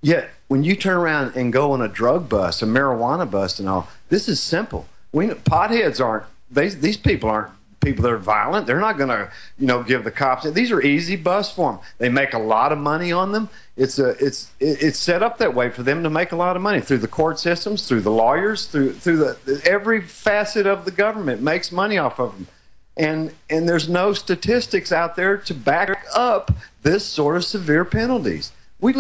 Yet, when you turn around and go on a drug bust, a marijuana bust and all, this is simple. Potheads aren't, these people aren't people that are violent. They're not going to, give the cops. These are easy busts for them. They make a lot of money on them. It's set up that way for them to make a lot of money through the court systems, through the lawyers, through every facet of the government makes money off of them. And there's no statistics out there to back up this sort of severe penalties. We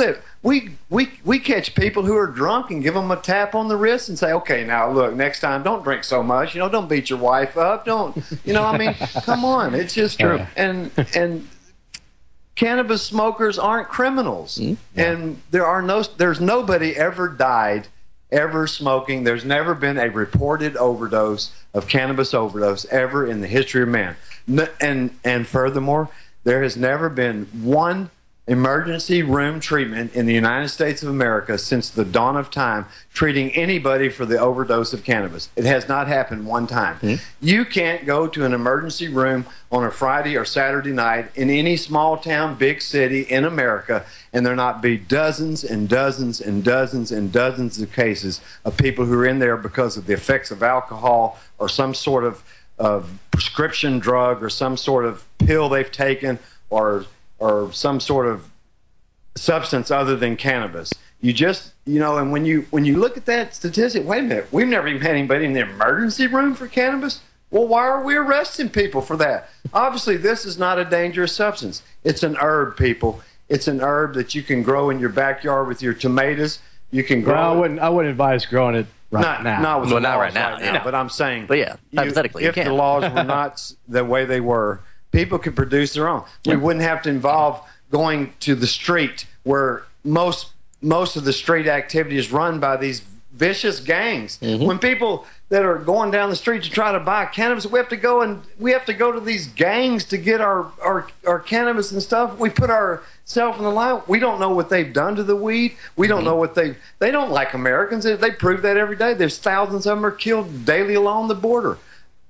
catch people who are drunk and give them a tap on the wrist and say, okay, now look, next time don't drink so much. Don't beat your wife up. Don't, come on. It's just true. And cannabis smokers aren't criminals. And there's nobody ever died ever smoking. There's never been a reported cannabis overdose ever in the history of man. And furthermore, there has never been one emergency room treatment in the United States of America since the dawn of time treating anybody for the overdose of cannabis. It has not happened one time. You can't go to an emergency room on a Friday or Saturday night in any small town, big city in America, and there not be dozens and dozens and dozens and dozens of cases of people who are in there because of the effects of alcohol or some sort of prescription drug or some sort of pill they've taken or some sort of substance other than cannabis. You just, and when you look at that statistic, wait a minute, we've never even had anybody in the emergency room for cannabis? Well, why are we arresting people for that? Obviously, this is not a dangerous substance. It's an herb, people. It's an herb that you can grow in your backyard with your tomatoes. You can grow. Well, I wouldn't advise growing it right now. Not with the not laws right now. Yeah. But I'm saying, but yeah, hypothetically, if the laws were not the way they were, people could produce their own. We wouldn't have to involve going to the street where most of the street activity is run by these vicious gangs. When people that are going down the street to try to buy cannabis, we have to go to these gangs to get our cannabis and stuff. We put ourselves in the line. We don't know what they've done to the weed. We don't know what they don't like Americans. They prove that every day. There's thousands of them are killed daily along the border.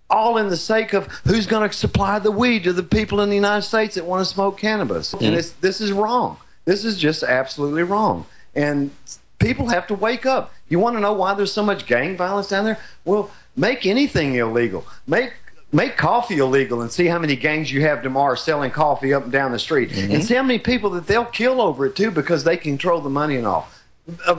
All in the sake of who's going to supply the weed to the people in the United States that want to smoke cannabis. And this is wrong. This is just absolutely wrong. And people have to wake up. You want to know why there's so much gang violence down there? Well, make anything illegal. Make coffee illegal and see how many gangs you have tomorrow selling coffee up and down the street. And see how many people that they'll kill over it, too, because they control the money and all.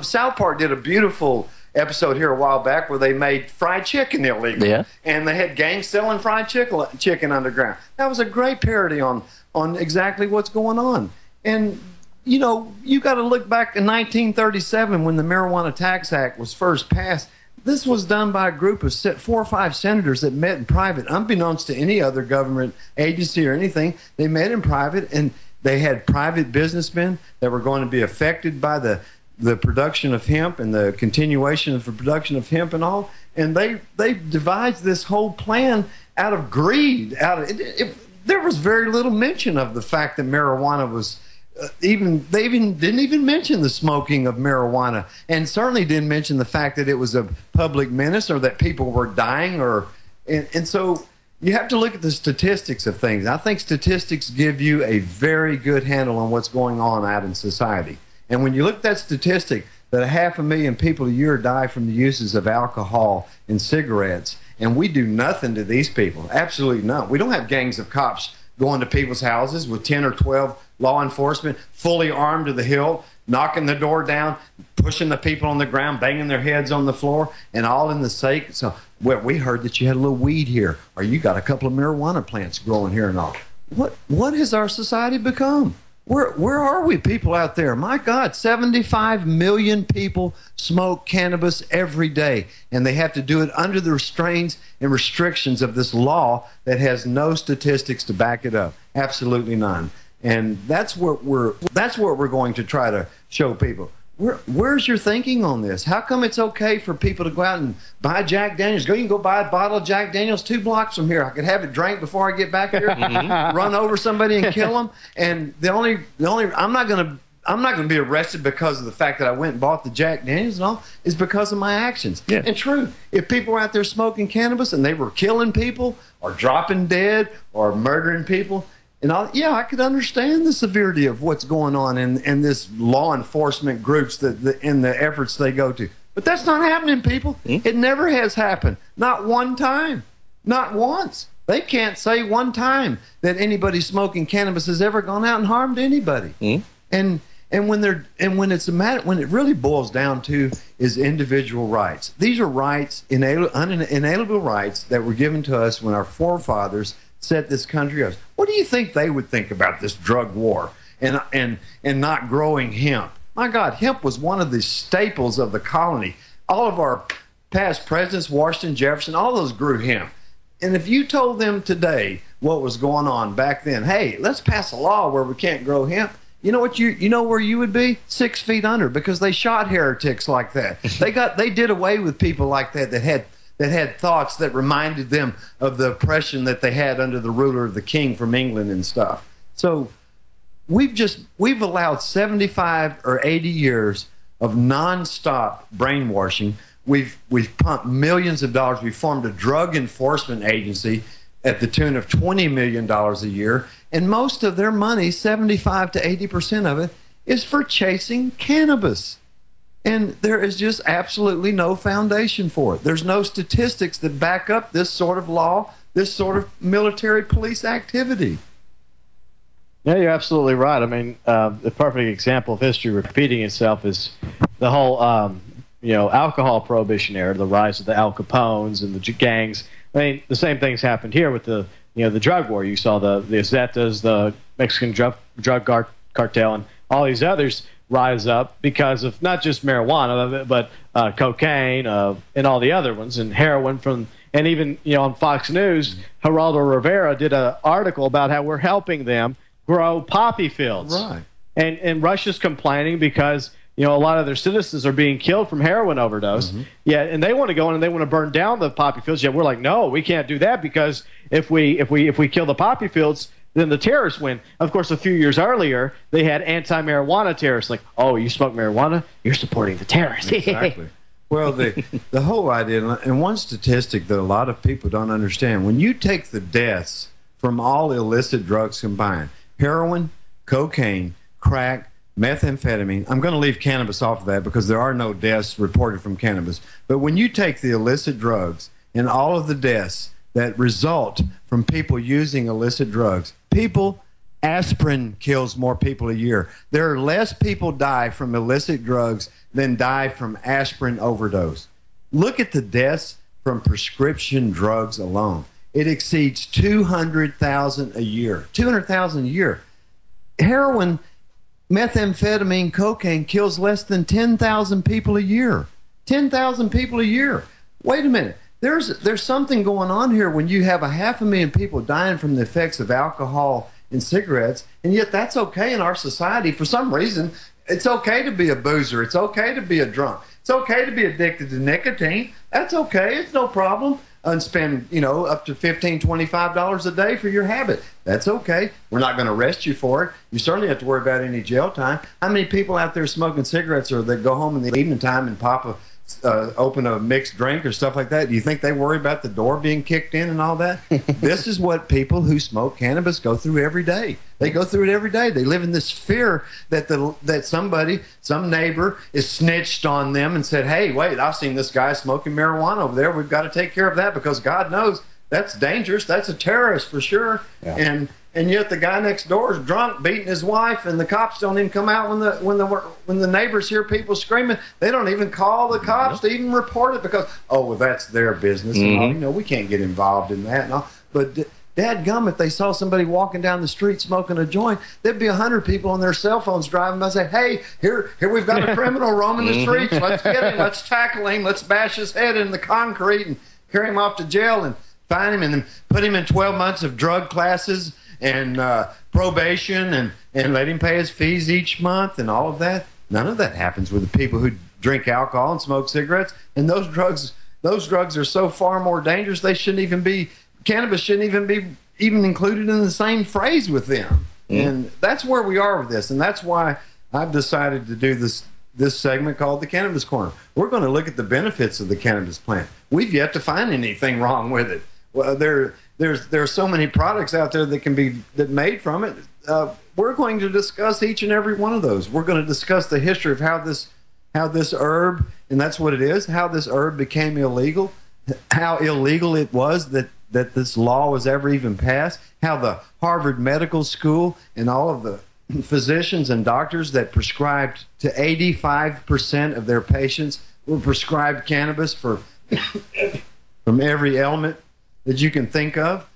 South Park did a beautiful episode here a while back where they made fried chicken illegal. Yeah. And they had gangs selling fried chicken underground. That was a great parody on exactly what's going on. And, you got to look back in 1937 when the Marijuana Tax Act was first passed. This was done by a group of 4 or 5 senators that met in private, unbeknownst to any other government agency or anything. They met in private, and they had private businessmen that were going to be affected by the production of hemp and the continuation of the production of hemp and all, and they devised this whole plan out of greed. There was very little mention of the fact that marijuana was they didn't even mention the smoking of marijuana, and certainly didn't mention the fact that it was a public menace or that people were dying and so you have to look at the statistics of things. I think statistics give you a very good handle on what's going on out in society. And when you look at that statistic that 500,000 people a year die from the uses of alcohol and cigarettes, and we do nothing to these people, absolutely none. We don't have gangs of cops going to people's houses with 10 or 12 law enforcement fully armed to the hilt, knocking the door down, pushing the people on the ground, banging their heads on the floor, and all in the sake. So, well, we heard that you had a little weed here, or you got a couple of marijuana plants growing here and all. What has our society become? Where are we people out there? My God, 75 million people smoke cannabis every day, and they have to do it under the restraints and restrictions of this law that has no statistics to back it up. Absolutely none. And that's what we're going to try to show people. Where's your thinking on this? How come it's okay for people to go out and buy Jack Daniels? You can go buy a bottle of Jack Daniels 2 blocks from here. I could have it drank before I get back here, run over somebody and kill them. And the only I'm not gonna be arrested because of the fact that I went and bought the Jack Daniels and all, is because of my actions. Yeah. And true, if people were out there smoking cannabis and they were killing people or dropping dead or murdering people, And I could understand the severity of what's going on in this law enforcement groups and the efforts they go to. But that's not happening, people. It never has happened. Not one time. Not once. They can't say one time that anybody smoking cannabis has ever gone out and harmed anybody. And when it really boils down to is individual rights. These are rights, inalienable rights that were given to us when our forefathers set this country up. What do you think they would think about this drug war and not growing hemp? My God, hemp was one of the staples of the colony. All of our past presidents, Washington, Jefferson, all those grew hemp. And if you told them today what was going on back then, hey, let's pass a law where we can't grow hemp, you know what you know where you would be? 6 feet under, because they shot heretics like that. They did away with people like that had thoughts that reminded them of the oppression that they had under the ruler of the king from England and stuff. So we've allowed 75 or 80 years of nonstop brainwashing. We've pumped millions of dollars. We formed a drug enforcement agency at the tune of $20 million a year, and most of their money, 75 to 80% of it, is for chasing cannabis. And there is just absolutely no foundation for it. There's no statistics that back up this sort of law, this sort of military police activity. Yeah, you're absolutely right. I mean, the perfect example of history repeating itself is the whole, alcohol prohibition era, the rise of the Al Capones and the gangs. I mean, the same things happened here with the drug war. You saw the Zetas, the Mexican drug cartel, and all these others rise up because of not just marijuana, but cocaine and all the other ones, and heroin and even on Fox News, Geraldo Rivera did an article about how we're helping them grow poppy fields. Right. And Russia's complaining because a lot of their citizens are being killed from heroin overdose. Yeah, and they want to go in and they want to burn down the poppy fields. Yeah, we're like, no, we can't do that, because if we kill the poppy fields, then the terrorists win. Of course, a few years earlier, they had anti-marijuana terrorists. Like, oh, you smoke marijuana, you're supporting the terrorists. Exactly. Well, the whole idea, and one statistic that a lot of people don't understand, when you take the deaths from all illicit drugs combined, heroin, cocaine, crack, methamphetamine. I'm going to leave cannabis off of that because there are no deaths reported from cannabis. But when you take the illicit drugs and all of the deaths that result from people using illicit drugs, aspirin kills more people a year. There are less people die from illicit drugs than die from aspirin overdose. Look at the deaths from prescription drugs alone. It exceeds 200,000 a year. 200,000 a year. Heroin, methamphetamine, cocaine kills less than 10,000 people a year. 10,000 people a year. Wait a minute. There's something going on here when you have 500,000 people dying from the effects of alcohol and cigarettes, and yet that's okay in our society. For some reason, it's okay to be a boozer. It's okay to be a drunk. It's okay to be addicted to nicotine. That's okay. It's no problem. And spend, up to $15, $25 a day for your habit. That's okay. We're not going to arrest you for it. You certainly have to worry about any jail time. How many people out there smoking cigarettes or that go home in the evening time and open a mixed drink or stuff like that? Do you think they worry about the door being kicked in and all that? This is what people who smoke cannabis go through every day. They go through it every day. They live in this fear that some neighbor is snitched on them and said, hey, wait, I've seen this guy smoking marijuana over there. We've got to take care of that because God knows that's dangerous. That's a terrorist for sure. Yeah. And yet the guy next door is drunk, beating his wife, and the cops don't even come out when the neighbors hear people screaming. They don't even call the cops to even report it because, that's their business. And all. We can't get involved in that and all. But dadgum, if they saw somebody walking down the street smoking a joint, there'd be 100 people on their cell phones driving by and say, hey, here we've got a criminal roaming the streets. Let's get him. Let's tackle him. Let's bash his head in the concrete and carry him off to jail and fine him and then put him in 12 months of drug classes and probation and let him pay his fees each month and all of that. None of that happens with the people who drink alcohol and smoke cigarettes. And those drugs are so far more dangerous. Cannabis shouldn't even be included in the same phrase with them. And that's where we are with this. And that's why I've decided to do this segment called the Cannabis Corner. We're going to look at the benefits of the cannabis plant. We've yet to find anything wrong with it. Well, there there are so many products out there that can be made from it. We're going to discuss each and every one of those. We're going to discuss the history of how this herb, and that's what it is, how this herb became illegal, how illegal it was that this law was ever even passed, how the Harvard Medical School and all of the physicians and doctors that prescribed to 85% of their patients were prescribed cannabis from every ailment that you can think of.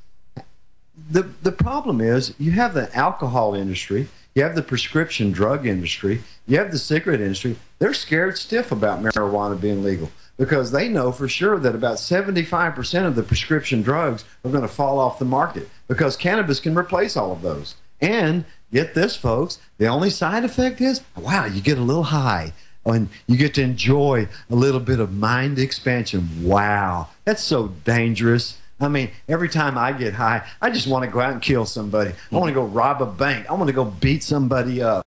The problem is you have the alcohol industry, you have the prescription drug industry, you have the cigarette industry. They're scared stiff about marijuana being legal because they know for sure that about 75% of the prescription drugs are going to fall off the market because cannabis can replace all of those. And get this, folks, the only side effect is, wow, you get a little high and you get to enjoy a little bit of mind expansion. Wow, that's so dangerous. I mean, every time I get high, I just want to go out and kill somebody. I want to go rob a bank. I want to go beat somebody up.